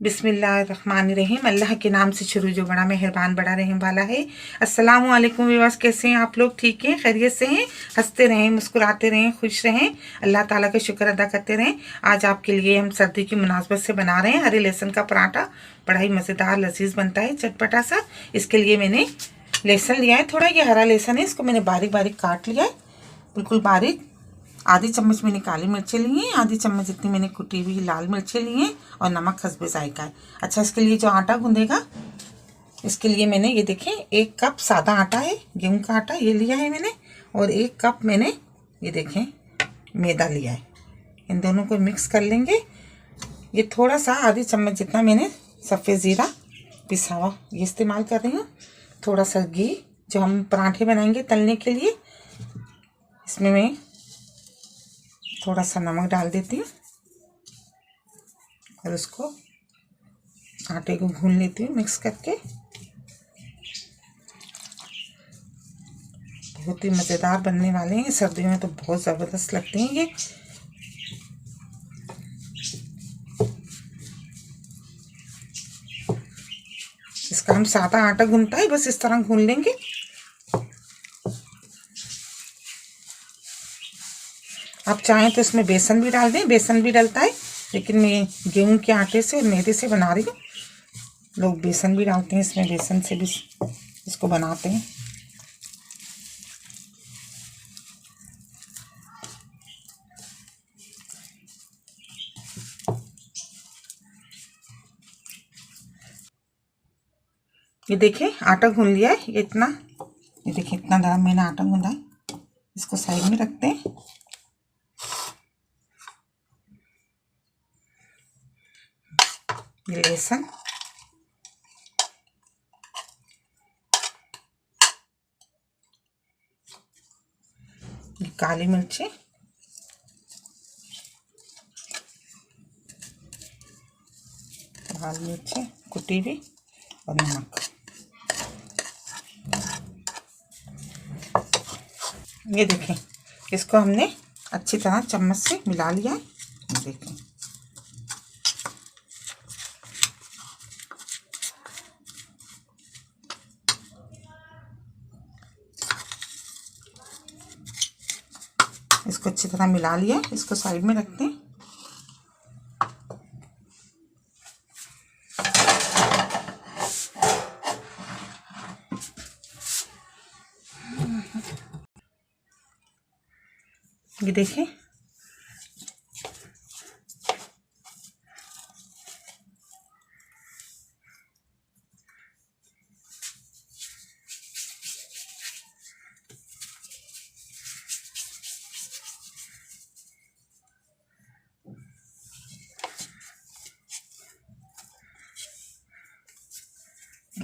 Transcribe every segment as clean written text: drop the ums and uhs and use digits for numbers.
बिस्मिल्लाहिर्रहमानिर्रहीम। अल्लाह के नाम से शुरू जो बड़ा मेहरबान बड़ा रहम वाला है। अस्सलाम वालेकुम व्यूअर्स, कैसे हैं आप लोग? ठीक हैं, खैरियत से हैं? हंसते रहें, मुस्कुराते रहें, खुश रहें, अल्लाह ताला का शुक्र अदा करते रहें। आज आपके लिए हम सर्दी की मुनासबत से बना रहे हैं हरे लहसुन का पराठा। बड़ा ही मज़ेदार लजीज बनता है, चटपटा सा। इसके लिए मैंने लहसुन लिया है थोड़ा, ये हरा लहसुन है, इसको मैंने बारीक बारीक काट लिया है, बिल्कुल बारीक। आधी चम्मच मैंने काली मिर्चें ली हैं, आधी चम्मच जितनी मैंने कुटी हुई लाल मिर्चें ली हैं, और नमक हस्बे जायका है। अच्छा, इसके लिए जो आटा गूंदेगा, इसके लिए मैंने ये देखें 1 कप सादा आटा है, गेहूं का आटा ये लिया है मैंने, और 1 कप मैंने ये देखें मैदा लिया है। इन दोनों को मिक्स कर लेंगे। ये थोड़ा सा आधी चम्मच जितना मैंने सफ़ेद ज़ीरा पिसा हुआ ये इस्तेमाल कर रही हूँ। थोड़ा सा घी, जो हम पराठे बनाएंगे तलने के लिए, इसमें मैं थोड़ा सा नमक डाल देती हूँ और उसको आटे को भून लेती हूँ मिक्स करके। बहुत ही मज़ेदार बनने वाले हैं, सर्दियों में तो बहुत ज़बरदस्त लगते हैं ये। इसका हम सादा आटा गूंथता है, बस इस तरह गूंथ लेंगे। आप चाहें तो इसमें बेसन भी डाल दें, बेसन भी डलता है, लेकिन मैं गेहूं के आटे से और मैदे से बना रही हूँ। लोग बेसन भी डालते हैं इसमें, बेसन से भी इसको बनाते हैं। ये देखिए आटा गूंथ लिया है, ये इतना, ये देखिए इतना नरम मैंने आटा गूंथा है। इसको साइड में रखते हैं। ये लहसुन, ये काली मिर्ची, लाल मिर्ची कुटी हुई, और नमक। ये देखें, इसको हमने अच्छी तरह चम्मच से मिला लिया है। देखें, इसको अच्छी तरह मिला लिया है, इसको साइड में रखते हैं। ये देखिए,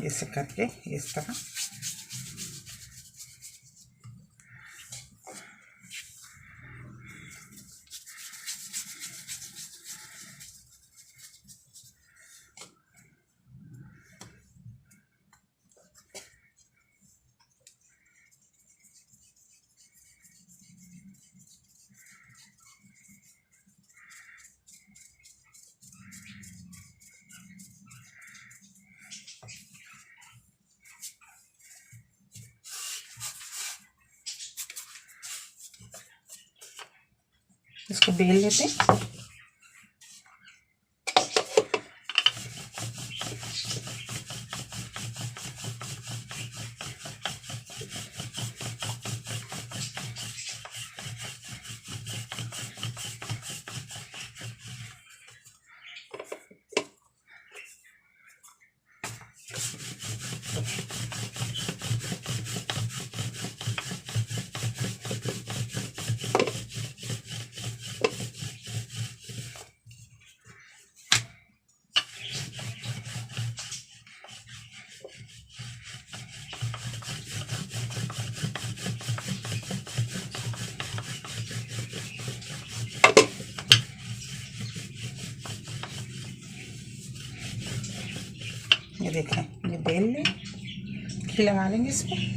ऐसे करके इस तरह इसको बेल लेते हैं। ये देखें, ये बेल लें, घी लगा लेंगे इस पर।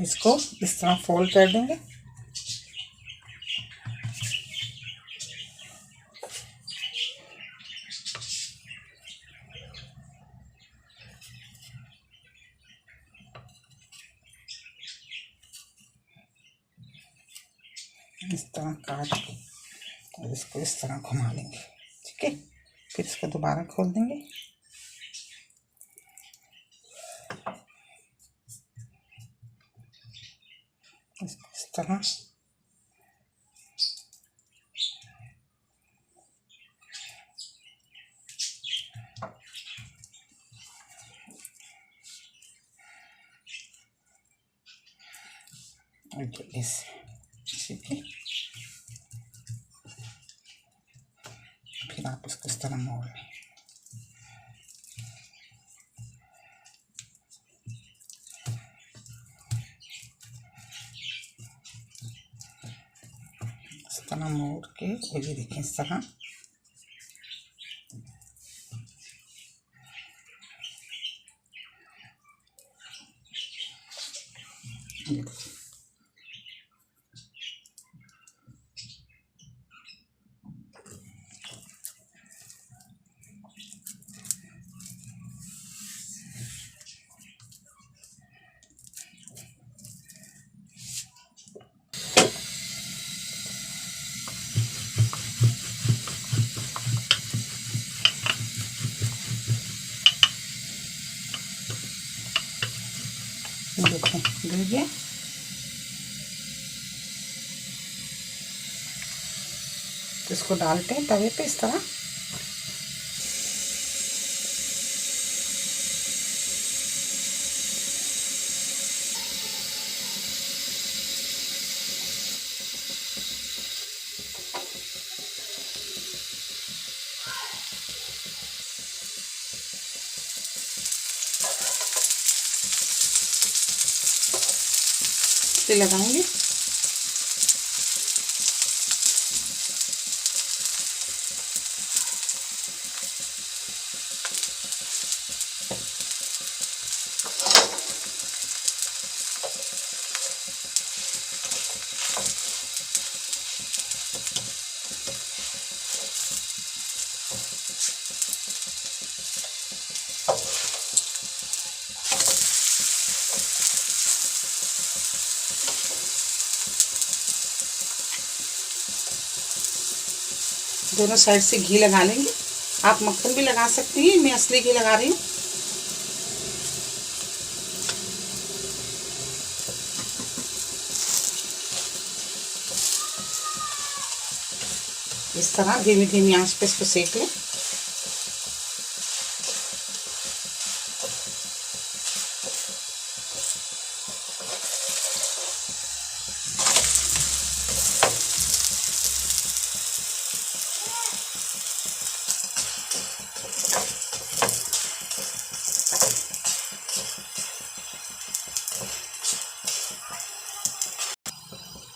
इसको इस तरह फोल्ड कर देंगे। इस तरह काट के और इसको इस तरह घुमा लेंगे। ठीक है, फिर इसको दोबारा खोल देंगे। इसको इस तरह ऐसे। ठीक है, फिर आप इसको इस तरह मोड़ लें। इस तरह मोड़ के और ये देखें इस तरह देखें गिर गया। तो इसको डालते हैं तवे पे इस तरह। लगाएंगे दोनों साइड से घी लगा लेंगे। आप मक्खन भी लगा सकती हैं, मैं असली घी लगा रही हूँ। इस तरह धीमी धीमी आंच पे इसको सेक लें।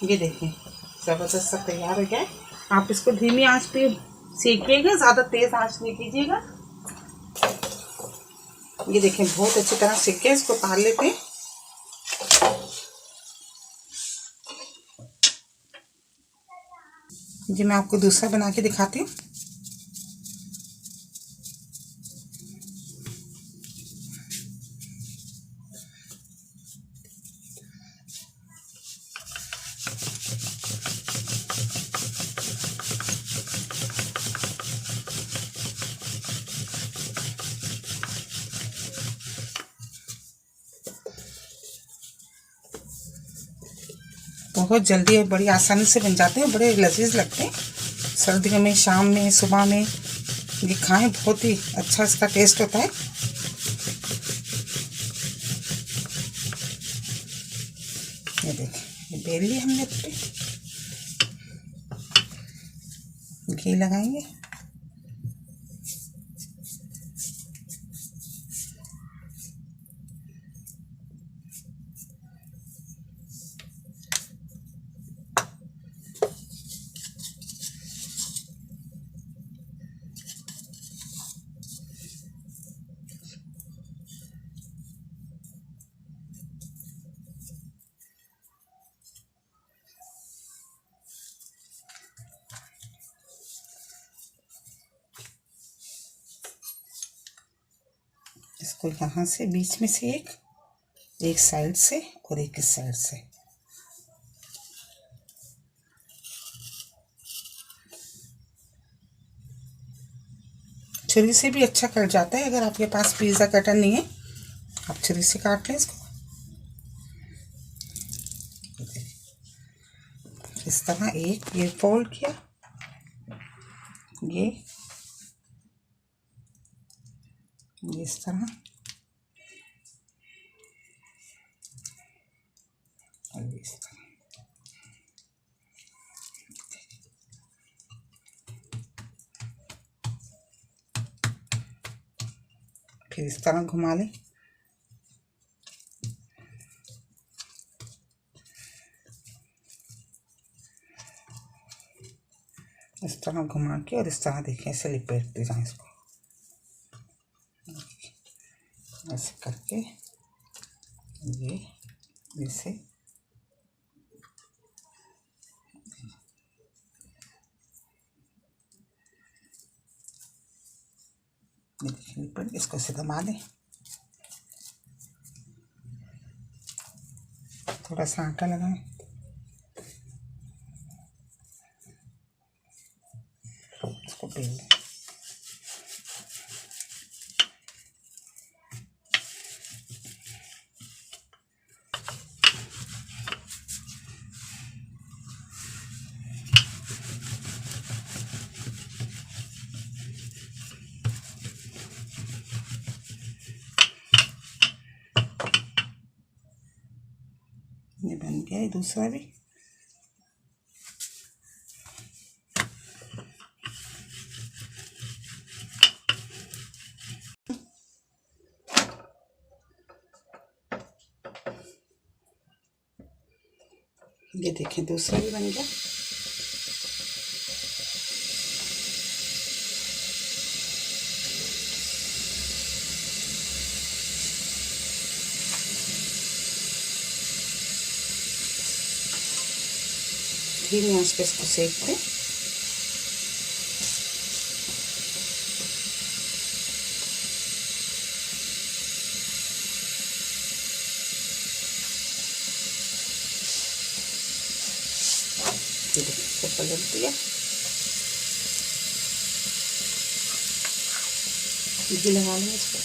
ये देखिए ज़बरदस्त सा तैयार हो गया है। आप इसको धीमी आंच पे सेकिएगा, ज़्यादा तेज़ आंच नहीं कीजिएगा। ये देखिए बहुत अच्छी तरह सेक गया। इसको उतार लेते हैं। जी मैं आपको दूसरा बना के दिखाती हूँ। बहुत जल्दी और बड़ी आसानी से बन जाते हैं, बड़े लजीज लगते हैं। सर्दियों में शाम में सुबह में ये खाएं, बहुत ही अच्छा इसका टेस्ट होता है। ये देखें, ये बेल ली हमने पे घी लगाएंगे। इसको यहाँ से बीच में से एक साइड से और एक इस साइड से। छुरी से भी अच्छा कट जाता है। अगर आपके पास पिज़्ज़ा कटर नहीं है आप छुरी से काट लें इसको। इस तरह एक ये फोल्ड किया, ये इस तरह और इस तरह। फिर इस तरह घुमा लें। इस तरह घुमा के और इस तरह देखें ऐसे लिपेटते जाएं इसको, ऐसे करके ये जैसे देखिए लिपेट, इसको ऐसे दबा दें। थोड़ा सा आटा लगाएं, इसको बेल लें। ये बन गया है दूसरा भी। ये देखें दूसरा भी बन गया। धीमी आंच पे इसको सेकते हैं। इसको पलट दिया, घी लगा लेंगे इसको।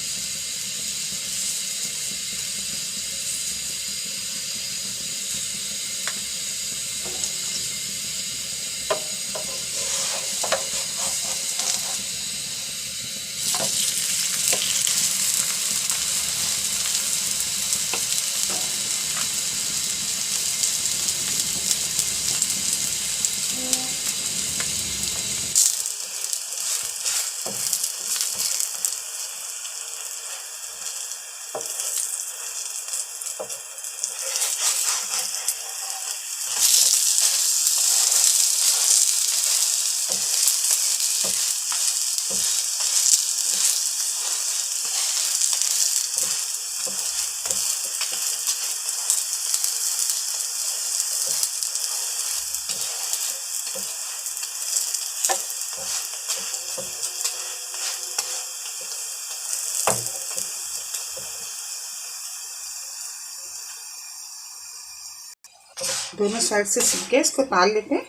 दोनों साइड से सीख के इसको ताल लेते हैं।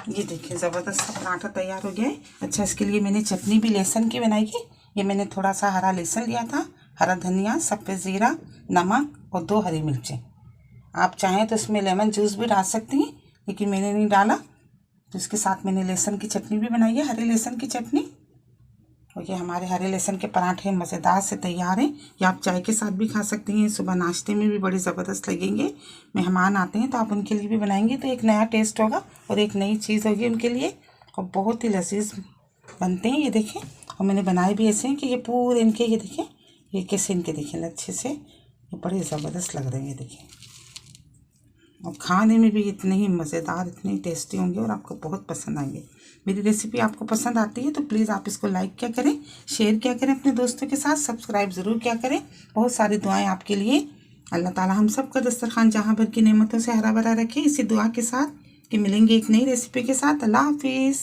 ये देखिए ज़बरदस्त सा पराठा तैयार हो गया है। अच्छा, इसके लिए मैंने चटनी भी लहसुन की बनाई है। ये मैंने थोड़ा सा हरा लहसुन लिया था, हरा धनिया, सफ़ेद ज़ीरा, नमक और 2 हरी मिर्चें। आप चाहें तो इसमें लेमन जूस भी डाल सकती हैं, लेकिन मैंने नहीं डाला। तो इसके साथ मैंने लहसुन की चटनी भी बनाई है, हरे लहसुन की चटनी। और ये हमारे हरे लहसुन के पराठे मज़ेदार से तैयार हैं। ये आप चाय के साथ भी खा सकती हैं, सुबह नाश्ते में भी बड़े ज़बरदस्त लगेंगे। मेहमान आते हैं तो आप उनके लिए भी बनाएंगे तो एक नया टेस्ट होगा और एक नई चीज़ होगी उनके लिए, और बहुत ही लजीज बनते हैं। ये देखें, और मैंने बनाए भी ऐसे हैं कि ये पूरे इनके, ये देखें ये कैसे इनके देखें अच्छे से, ये बड़े ज़बरदस्त लग रहे हैं। ये देखें, और खाने में भी इतने ही मज़ेदार, इतने ही टेस्टी होंगे और आपको बहुत पसंद आएंगे। मेरी रेसिपी आपको पसंद आती है तो प्लीज़ आप इसको लाइक क्या करें, शेयर क्या करें अपने दोस्तों के साथ, सब्सक्राइब ज़रूर क्या करें। बहुत सारी दुआएं आपके लिए। अल्लाह ताला हम सब का दस्तरखान जहाँ भर की नेमतों से हरा भरा रखे। इसी दुआ के साथ कि मिलेंगे एक नई रेसिपी के साथ। अल्लाह हाफिज़।